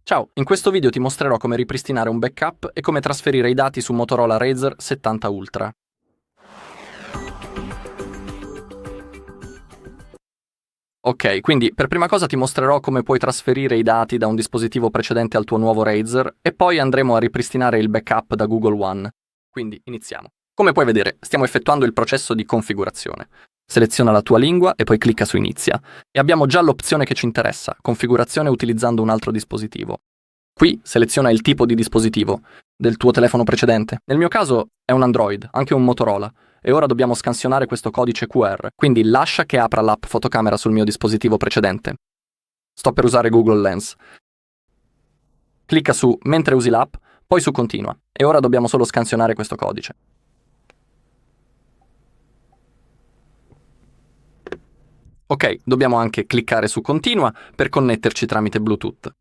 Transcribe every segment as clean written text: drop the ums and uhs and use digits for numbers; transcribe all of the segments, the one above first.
Ciao, in questo video ti mostrerò come ripristinare un backup e come trasferire i dati su Motorola Razr 70 Ultra. Ok, quindi per prima cosa ti mostrerò come puoi trasferire i dati da un dispositivo precedente al tuo nuovo Razr e poi andremo a ripristinare il backup da Google One. Quindi iniziamo. Come puoi vedere, stiamo effettuando il processo di configurazione. Seleziona la tua lingua e poi clicca su Inizia. E abbiamo già l'opzione che ci interessa, configurazione utilizzando un altro dispositivo. Qui seleziona il tipo di dispositivo del tuo telefono precedente. Nel mio caso è un Android, anche un Motorola, e ora dobbiamo scansionare questo codice QR, quindi lascia che apra l'app fotocamera sul mio dispositivo precedente. Sto per usare Google Lens. Clicca su Mentre usi l'app, poi su Continua, e ora dobbiamo solo scansionare questo codice. Ok, dobbiamo anche cliccare su Continua per connetterci tramite Bluetooth.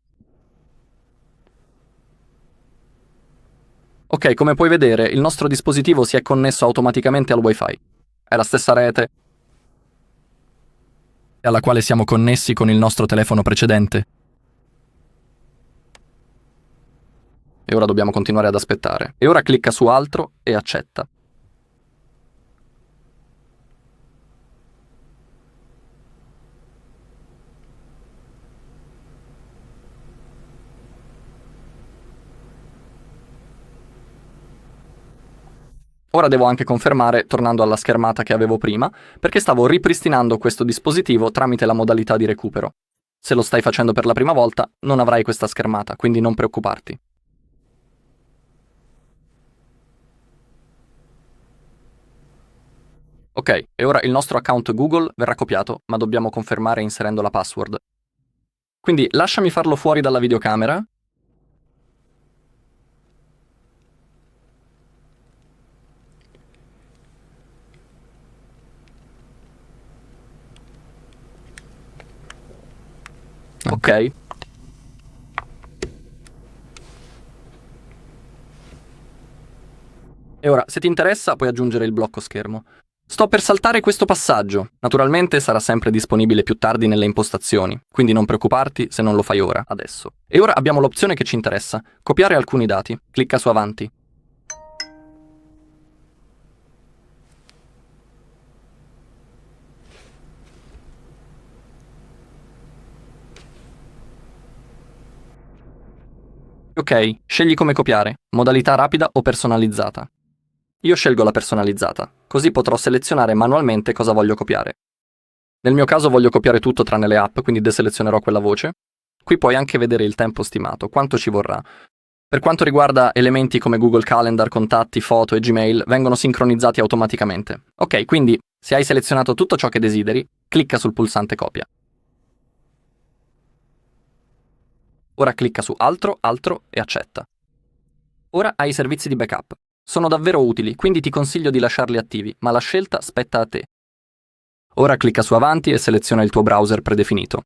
Ok, come puoi vedere, il nostro dispositivo si è connesso automaticamente al Wi-Fi. È la stessa rete alla quale siamo connessi con il nostro telefono precedente. E ora dobbiamo continuare ad aspettare. E ora clicca su Altro e accetta. Ora devo anche confermare, tornando alla schermata che avevo prima, perché stavo ripristinando questo dispositivo tramite la modalità di recupero. Se lo stai facendo per la prima volta, non avrai questa schermata, quindi non preoccuparti. Ok, e ora il nostro account Google verrà copiato, ma dobbiamo confermare inserendo la password. Quindi lasciami farlo fuori dalla videocamera. Ok. E ora, se ti interessa, puoi aggiungere il blocco schermo. Sto per saltare questo passaggio. Naturalmente sarà sempre disponibile più tardi nelle impostazioni, quindi non preoccuparti se non lo fai ora, adesso. E ora abbiamo l'opzione che ci interessa, copiare alcuni dati. Clicca su Avanti. Ok, scegli come copiare, modalità rapida o personalizzata. Io scelgo la personalizzata, così potrò selezionare manualmente cosa voglio copiare. Nel mio caso voglio copiare tutto tranne le app, quindi deselezionerò quella voce. Qui puoi anche vedere il tempo stimato, quanto ci vorrà. Per quanto riguarda elementi come Google Calendar, contatti, foto e Gmail, vengono sincronizzati automaticamente. Ok, quindi se hai selezionato tutto ciò che desideri, clicca sul pulsante copia. Ora clicca su Altro, Altro e accetta. Ora hai i servizi di backup. Sono davvero utili, quindi ti consiglio di lasciarli attivi, ma la scelta spetta a te. Ora clicca su Avanti e seleziona il tuo browser predefinito.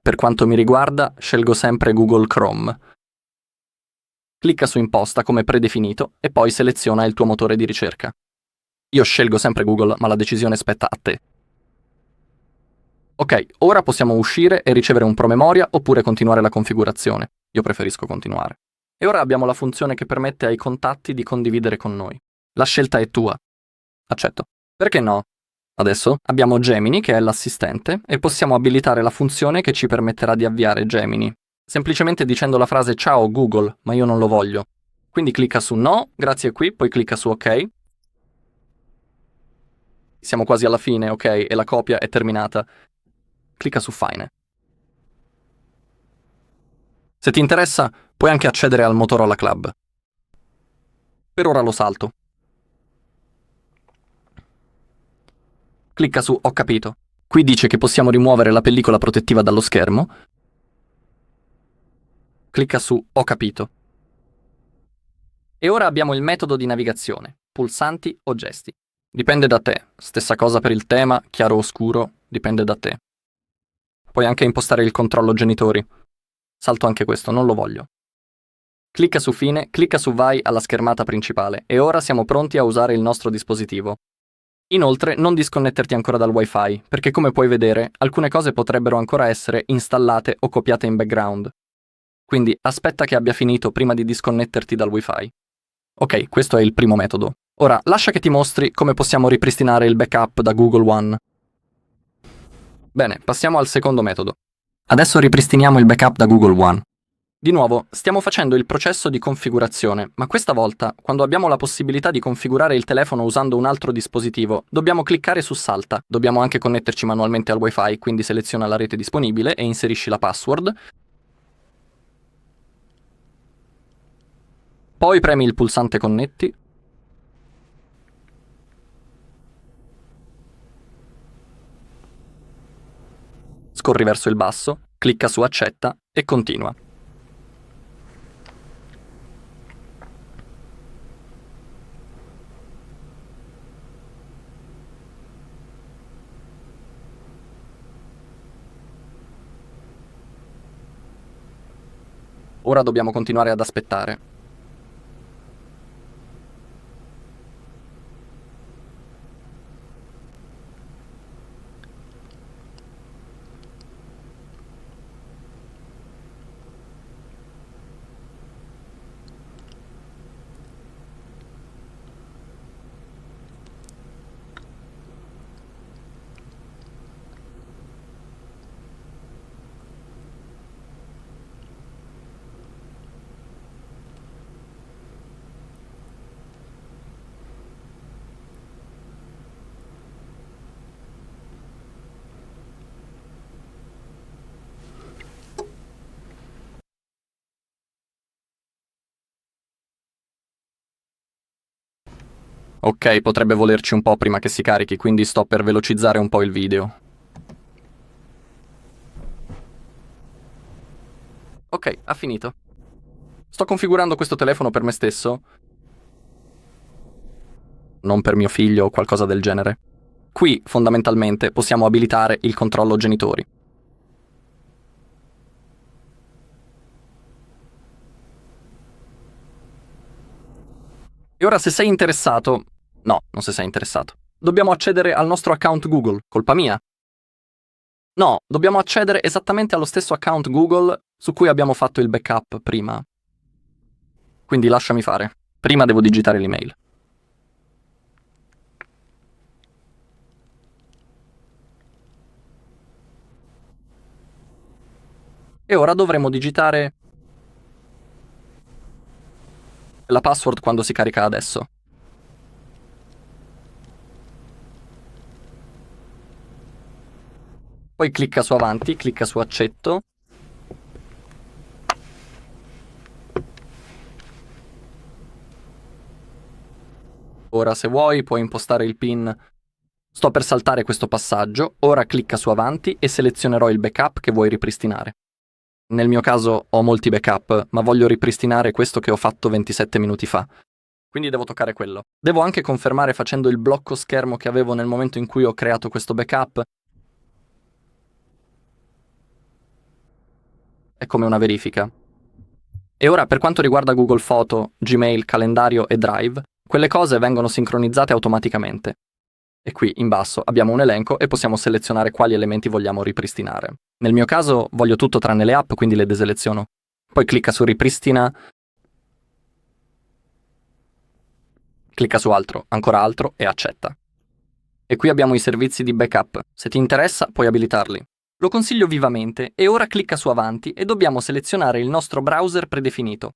Per quanto mi riguarda, scelgo sempre Google Chrome. Clicca su Imposta come predefinito e poi seleziona il tuo motore di ricerca. Io scelgo sempre Google, ma la decisione spetta a te. Ok, ora possiamo uscire e ricevere un promemoria oppure continuare la configurazione. Io preferisco continuare. E ora abbiamo la funzione che permette ai contatti di condividere con noi. La scelta è tua. Accetto. Perché no? Adesso abbiamo Gemini, che è l'assistente, e possiamo abilitare la funzione che ci permetterà di avviare Gemini, semplicemente dicendo la frase "Ciao Google", ma io non lo voglio. Quindi clicca su No, grazie qui, poi clicca su OK. Siamo quasi alla fine, ok, e la copia è terminata. Clicca su Fine. Se ti interessa, puoi anche accedere al Motorola Club. Per ora lo salto. Clicca su Ho capito. Qui dice che possiamo rimuovere la pellicola protettiva dallo schermo. Clicca su Ho capito. E ora abbiamo il metodo di navigazione, pulsanti o gesti. Dipende da te. Stessa cosa per il tema, chiaro o scuro, dipende da te. Puoi anche impostare il controllo genitori. Salto anche questo, non lo voglio. Clicca su Fine, clicca su Vai alla schermata principale e ora siamo pronti a usare il nostro dispositivo. Inoltre non disconnetterti ancora dal Wi-Fi, perché come puoi vedere alcune cose potrebbero ancora essere installate o copiate in background. quindi aspetta che abbia finito prima di disconnetterti dal Wi-Fi. Ok, questo è il primo metodo. Ora, lascia che ti mostri come possiamo ripristinare il backup da Google One. Bene, passiamo al secondo metodo. Adesso ripristiniamo il backup da Google One. Di nuovo, stiamo facendo il processo di configurazione, ma questa volta, quando abbiamo la possibilità di configurare il telefono usando un altro dispositivo, dobbiamo cliccare su Salta. Dobbiamo anche connetterci manualmente al Wi-Fi, quindi seleziona la rete disponibile e inserisci la password. Poi premi il pulsante Connetti. Scorri verso il basso, clicca su Accetta e continua. Ora dobbiamo continuare ad aspettare. Ok, potrebbe volerci un po' prima che si carichi, quindi sto per velocizzare un po' il video. Ok, ha finito. Sto configurando questo telefono per me stesso, non per mio figlio o qualcosa del genere. Qui, fondamentalmente, possiamo abilitare il controllo genitori. E ora se sei interessato... No, non se sei interessato. Dobbiamo accedere al nostro account Google, colpa mia. No, dobbiamo accedere esattamente allo stesso account Google su cui abbiamo fatto il backup prima. Quindi lasciami fare. Prima devo digitare l'email. E ora dovremo digitare la password quando si carica adesso. Poi clicca su avanti, clicca su accetto. Ora se vuoi puoi impostare il PIN. Sto per saltare questo passaggio, ora clicca su avanti e selezionerò il backup che vuoi ripristinare. Nel mio caso ho molti backup, ma voglio ripristinare questo che ho fatto 27 minuti fa. Quindi devo toccare quello. Devo anche confermare facendo il blocco schermo che avevo nel momento in cui ho creato questo backup. È come una verifica. E ora per quanto riguarda Google Foto, Gmail, calendario e Drive, quelle cose vengono sincronizzate automaticamente. E qui in basso abbiamo un elenco e possiamo selezionare quali elementi vogliamo ripristinare. Nel mio caso voglio tutto tranne le app, quindi le deseleziono. Poi clicca su ripristina, clicca su altro, ancora altro e accetta. E qui abbiamo i servizi di backup. Se ti interessa puoi abilitarli. Lo consiglio vivamente e ora clicca su avanti e dobbiamo selezionare il nostro browser predefinito.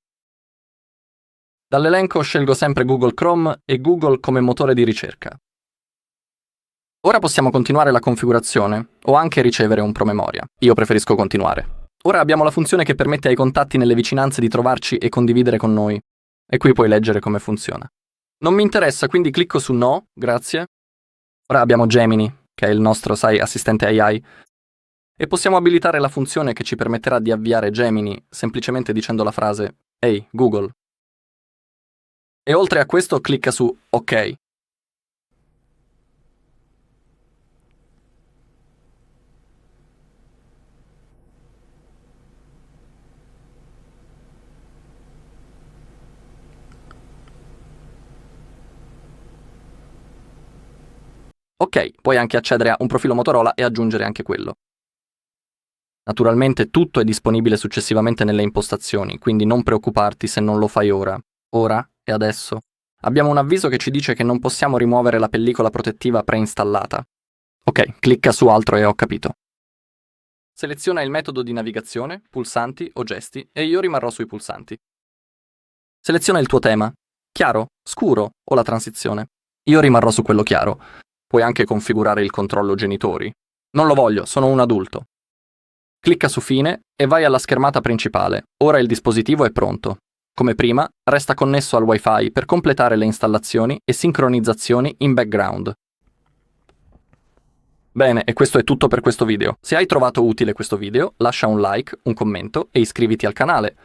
Dall'elenco scelgo sempre Google Chrome e Google come motore di ricerca. Ora possiamo continuare la configurazione o anche ricevere un promemoria. Io preferisco continuare. Ora abbiamo la funzione che permette ai contatti nelle vicinanze di trovarci e condividere con noi. E qui puoi leggere come funziona. Non mi interessa, quindi clicco su no, grazie. Ora abbiamo Gemini, che è il nostro, sai, assistente AI. E possiamo abilitare la funzione che ci permetterà di avviare Gemini semplicemente dicendo la frase Ehi, Google. E oltre a questo clicca su OK. Ok, puoi anche accedere a un profilo Motorola e aggiungere anche quello. Naturalmente tutto è disponibile successivamente nelle impostazioni, quindi non preoccuparti se non lo fai ora. Ora e adesso. Abbiamo un avviso che ci dice che non possiamo rimuovere la pellicola protettiva preinstallata. Ok, clicca su altro e ho capito. Seleziona il metodo di navigazione, pulsanti o gesti e io rimarrò sui pulsanti. Seleziona il tuo tema. Chiaro, scuro o la transizione. Io rimarrò su quello chiaro. Puoi anche configurare il controllo genitori. Non lo voglio, sono un adulto. Clicca su Fine e vai alla schermata principale. Ora il dispositivo è pronto. Come prima, resta connesso al Wi-Fi per completare le installazioni e sincronizzazioni in background. Bene, e questo è tutto per questo video. Se hai trovato utile questo video, lascia un like, un commento e iscriviti al canale.